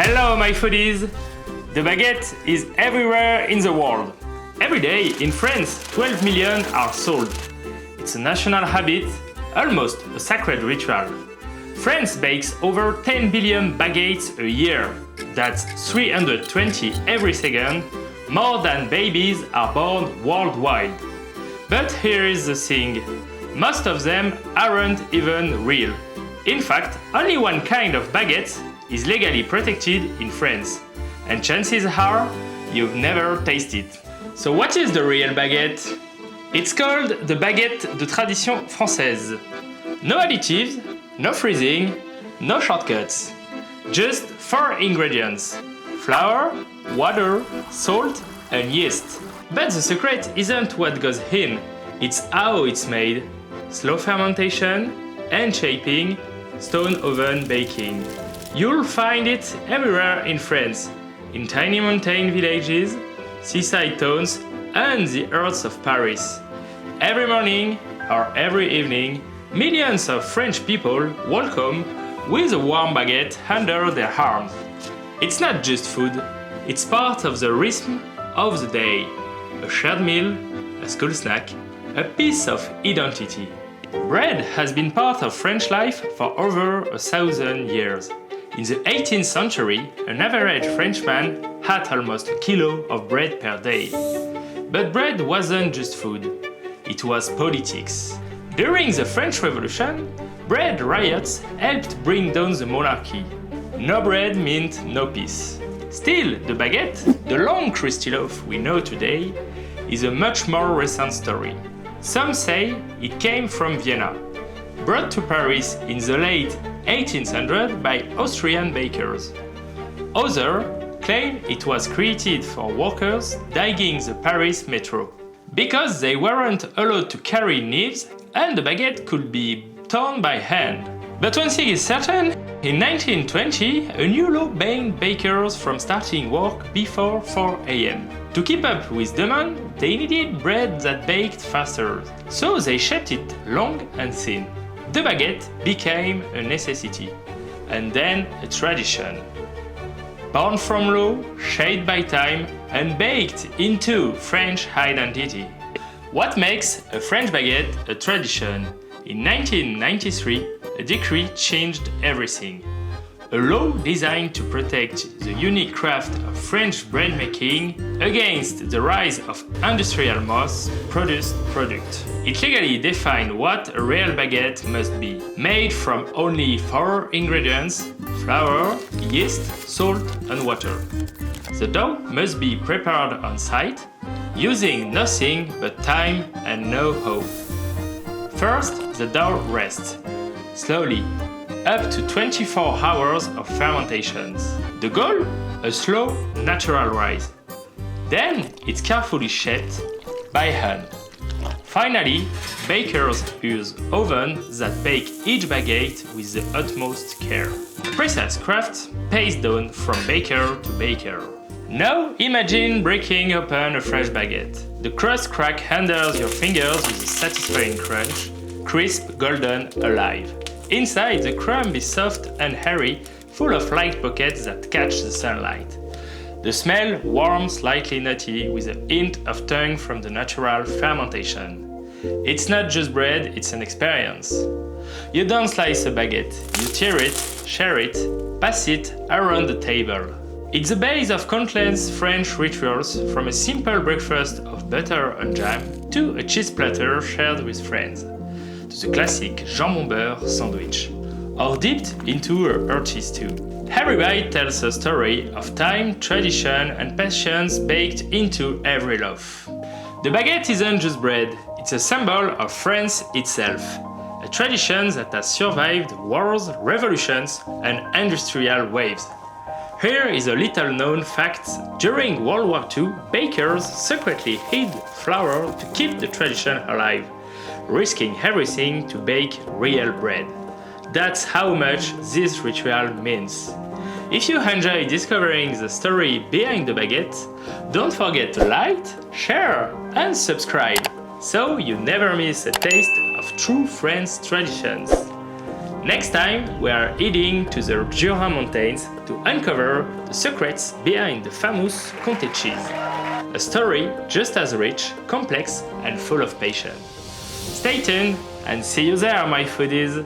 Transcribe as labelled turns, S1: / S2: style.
S1: Hello my foodies! The baguette is everywhere in the world. Every day in France, 12 million are sold. It's a national habit, almost a sacred ritual. France bakes over 10 billion baguettes a year. That's 320 every second, more than babies are born worldwide. But here is the thing, most of them aren't even real. In fact, only one kind of baguette is legally protected in France, and chances are you've never tasted it. So what is the real baguette? It's called the baguette de tradition française. No additives, no freezing, no shortcuts. Just 4 ingredients: flour, water, salt, and yeast. But the secret isn't what goes in, it's how it's made. Slow fermentation, hand shaping, stone oven baking. You'll find it everywhere in France, in tiny mountain villages, seaside towns, and the hearts of Paris. Every morning or every evening, millions of French people welcome with a warm baguette under their arms. It's not just food, it's part of the rhythm of the day. A shared meal, a school snack, a piece of identity. Bread has been part of French life for over 1,000 years. In the 18th century, an average Frenchman had almost a kilo of bread per day. But bread wasn't just food, it was politics. During the French Revolution, bread riots helped bring down the monarchy. No bread meant no peace. Still, the baguette, the long crusty loaf we know today, is a much more recent story. Some say it came from Vienna, brought to Paris in the late 1800s by Austrian bakers. Others claim it was created for workers digging the Paris metro, because they weren't allowed to carry knives and the baguette could be torn by hand. But one thing is certain, in 1920 a new law banned bakers from starting work before 4 a.m. To keep up with demand, they needed bread that baked faster, so they shaped it long and thin. The baguette became a necessity, and then a tradition. Born from law, shaped by time, and baked into French identity. What makes a French baguette a tradition? In 1993, a decree changed everything. A law designed to protect the unique craft of French bread making against the rise of industrial mass-produced products. It legally defined what a real baguette must be, made from only 4 ingredients: flour, yeast, salt, and water. The dough must be prepared on site, using nothing but time and know-how. First, the dough rests, slowly, up to 24 hours of fermentations. The goal? A slow, natural rise. Then it's carefully shaped by hand. Finally, bakers use ovens that bake each baguette with the utmost care. Precise craft passed down from baker to baker. Now imagine breaking open a fresh baguette. The crust cracks under your fingers with a satisfying crunch, crisp, golden, alive. Inside, the crumb is soft and hairy, full of light pockets that catch the sunlight. The smell warm, slightly nutty, with a hint of tongue from the natural fermentation. It's not just bread, it's an experience. You don't slice a baguette, you tear it, share it, pass it around the table. It's the base of countless French rituals, from a simple breakfast of butter and jam to a cheese platter shared with friends, to the classic jambon beurre sandwich, or dipped into a hearty stew. Every bite tells a story of time, tradition, and passions baked into every loaf. The baguette isn't just bread, it's a symbol of France itself, a tradition that has survived wars, revolutions, and industrial waves. Here is a little known fact. During World War II, bakers secretly hid flour to keep the tradition alive, risking everything to bake real bread. That's how much this ritual means. If you enjoy discovering the story behind the baguette, don't forget to like, share, and subscribe, so you never miss a taste of true French traditions. Next time, we are heading to the Jura Mountains to uncover the secrets behind the famous Comté cheese. A story just as rich, complex, and full of passion. Stay tuned and see you there, my foodies!